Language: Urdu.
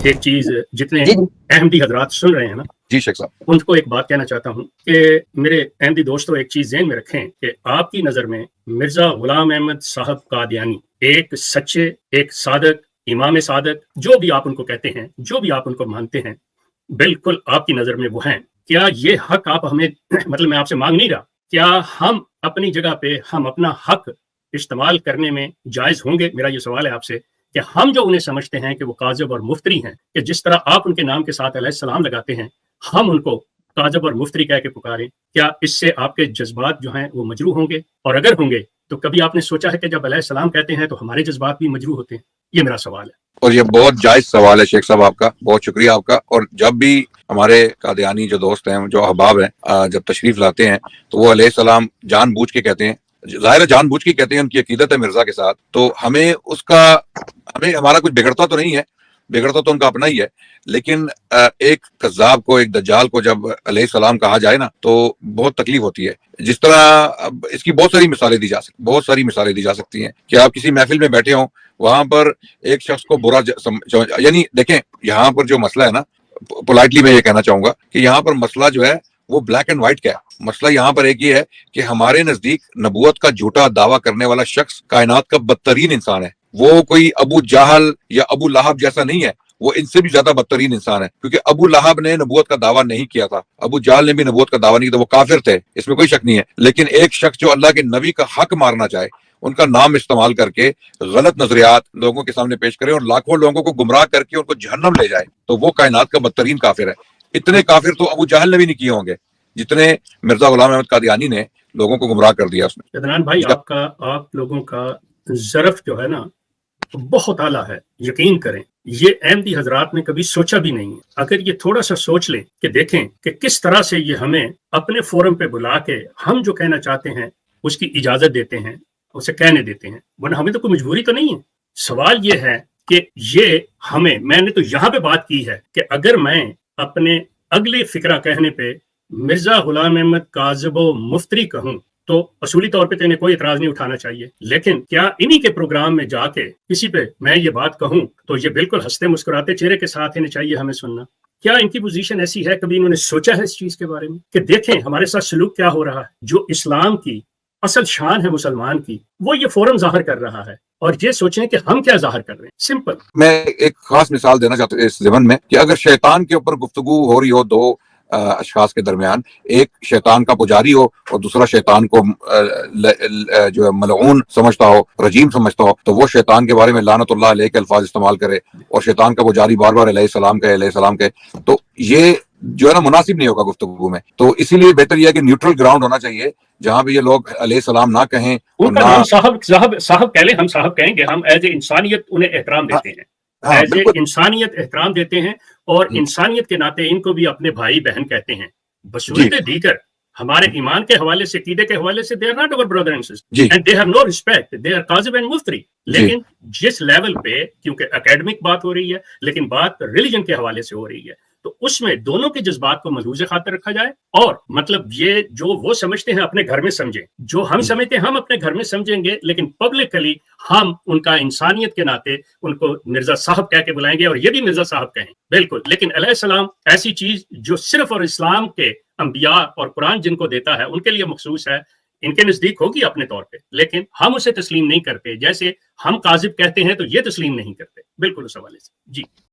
ایک چیز جتنے جی احمدی حضرات سن رہے ہیں نا، جی شیخ صاحب، ان کو ایک بات کہنا چاہتا ہوں کہ میرے احمدی دوستوں ایک چیز ذہن میں رکھیں کہ آپ کی نظر میں مرزا غلام احمد صاحب قادیانی ایک سچے، ایک صادق، امام صادق، جو بھی آپ ان کو کہتے ہیں، جو بھی آپ ان کو مانتے ہیں، بالکل آپ کی نظر میں وہ ہیں۔ کیا یہ حق آپ ہمیں مطلب میں آپ سے مانگ نہیں رہا، کیا ہم اپنی جگہ پہ ہم اپنا حق استعمال کرنے میں جائز ہوں گے؟ میرا یہ سوال ہے آپ سے کہ ہم جو انہیں سمجھتے ہیں کہ وہ کاذب اور مفتری ہیں، کہ جس طرح آپ ان کے نام کے ساتھ علیہ السلام لگاتے ہیں، ہم ان کو کاذب اور مفتری کہہ کے پکاریں، کیا اس سے آپ کے جذبات جو ہیں وہ مجروح ہوں گے؟ اور اگر ہوں گے تو کبھی آپ نے سوچا ہے کہ جب علیہ السلام کہتے ہیں تو ہمارے جذبات بھی مجروح ہوتے ہیں؟ یہ میرا سوال ہے۔ اور یہ بہت جائز سوال ہے شیخ صاحب آپ کا، بہت شکریہ آپ کا۔ اور جب بھی ہمارے قادیانی جو دوست ہیں، جو احباب ہیں، جب تشریف لاتے ہیں تو وہ علیہ السلام جان بوجھ کے کہتے ہیں، ظاہر ہے جان بوجھ کے کہتے ہیں، ان کی عقیدت ہے مرزا کے ساتھ، تو ہمیں ہمارا کچھ بگڑتا تو نہیں ہے، بگڑتا تو ان کا اپنا ہی ہے، لیکن ایک کذاب کو، ایک دجال کو جب علیہ السلام کہا جائے نا تو بہت تکلیف ہوتی ہے۔ جس طرح اس کی بہت ساری مثالیں دی جا سکتی ہیں کہ آپ کسی محفل میں بیٹھے ہوں، وہاں پر ایک شخص کو برا یعنی دیکھیں یہاں پر جو مسئلہ ہے نا، پولائٹلی میں یہ کہنا چاہوں گا کہ یہاں پر مسئلہ جو ہے وہ بلیک اینڈ وائٹ کا ہے۔ مسئلہ یہاں پر ایک یہ ہے کہ ہمارے نزدیک نبوت کا جھوٹا دعویٰ کرنے والا شخص کائنات کا بدترین انسان ہے۔ وہ کوئی ابو جہل یا ابو لہب جیسا نہیں ہے، وہ ان سے بھی زیادہ بدترین انسان ہے، کیونکہ ابو لہب نے نبوت کا دعویٰ نہیں کیا تھا، ابو جہل نے بھی نبوت کا دعویٰ نہیں کیا تھا، وہ کافر تھے، اس میں کوئی شک نہیں ہے۔ لیکن ایک شخص جو اللہ کے نبی کا حق مارنا چاہے، ان کا نام استعمال کر کے غلط نظریات لوگوں کے سامنے پیش کرے اور لاکھوں لوگوں کو گمراہ کر کے ان کو جہنم لے جائے، تو وہ کائنات کا بدترین کافر ہے۔ اتنے کافر تو ابو جہل نے بھی نہیں کیے ہوں گے جتنے مرزا غلام احمد قادیانی نے لوگوں کو گمراہ کر دیا اس میں۔ عدنان بھائی، آپ لوگوں کا ظرف جو ہے نا بہت اعلیٰ ہے، یقین کریں یہ احمدی حضرات نے کبھی سوچا بھی نہیں ہے۔ اگر یہ تھوڑا سا سوچ لیں کہ دیکھیں کہ کس طرح سے یہ ہمیں اپنے فورم پہ بلا کے ہم جو کہنا چاہتے ہیں اس کی اجازت دیتے ہیں، اسے کہنے دیتے ہیں، ورنہ ہمیں تو کوئی مجبوری تو نہیں ہے۔ سوال یہ ہے کہ یہ میں نے تو یہاں پہ بات کی ہے کہ اگر میں اپنے اگلے فکرہ کہنے پہ مرزا غلام احمد کاذب و مفتری کہوں تو اصولی طور پہ انہیں کوئی اعتراض نہیں اٹھانا چاہیے، لیکن کیا انہی کے پروگرام میں جا کے کسی پہ میں یہ بات کہوں تو یہ بالکل ہنستے مسکراتے چہرے کے ساتھ انہیں چاہیے ہمیں سننا؟ کیا ان کی پوزیشن ایسی ہے؟ کبھی انہوں نے سوچا ہے اس چیز کے بارے میں کہ دیکھیں ہمارے ساتھ سلوک کیا ہو رہا ہے؟ جو اسلام کی اصل شان ہے مسلمان کی، وہ یہ فوراً ظاہر کر رہا ہے، اور یہ سوچیں کہ ہم کیا ظاہر کر رہے ہیں۔ سمپل۔ میں ایک خاص مثال دینا چاہتا ہوں اس ضمن میں کہ اگر شیطان کے اوپر گفتگو ہو رہی ہو دو اشخاص کے درمیان، ایک شیطان کا پجاری ہو اور دوسرا شیطان کو جو ہے ملعون سمجھتا ہو، رجیم سمجھتا ہو، تو وہ شیطان کے بارے میں لعنت اللہ علیہ کے الفاظ استعمال کرے اور شیطان کا پجاری بار بار علیہ السلام کہے، تو یہ جو ہے نا مناسب نہیں ہوگا گفتگو میں۔ تو اسی لیے بہتر یہ ہے کہ نیوٹرل گراؤنڈ ہونا چاہیے جہاں بھی یہ لوگ علیہ السلام نہ کہیں، ان کا نام صاحب کہہ لیں، ہم صاحب کہیں گے، ہم ایز اے انسانیت انہیں احترام دیتے ہیں، ایز اے انسانیت احترام دیتے ہیں، اور انسانیت کے ناطے ان کو بھی اپنے بھائی بہن کہتے ہیں۔ بصورت دیگر ہمارے ایمان کے حوالے سے، عقیدے کے حوالے سے they are not our brother and sister and they have no respect, they are قاذب and مفتری۔ لیکن جس لیول پہ، کیونکہ اکیڈمک بات ہو رہی ہے لیکن بات ریلیجن کے حوالے سے ہو رہی ہے، تو اس میں دونوں کے جذبات کو ملحوظ خاطر رکھا جائے، اور مطلب یہ جو وہ سمجھتے ہیں اپنے گھر میں سمجھیں، جو ہم سمجھتے ہیں ہم اپنے گھر میں سمجھیں گے، لیکن پبلکلی ہم ان کا انسانیت کے ناطے ان کو مرزا صاحب کہہ کے بلائیں گے، اور یہ بھی مرزا صاحب کہیں بالکل۔ لیکن علیہ السلام ایسی چیز جو صرف اور اسلام کے انبیاء اور قرآن جن کو دیتا ہے ان کے لیے مخصوص ہے، ان کے نزدیک ہوگی اپنے طور پہ، لیکن ہم اسے تسلیم نہیں کرتے۔ جیسے ہم کاذب کہتے ہیں تو یہ تسلیم نہیں کرتے، بالکل اس حوالے سے۔ جی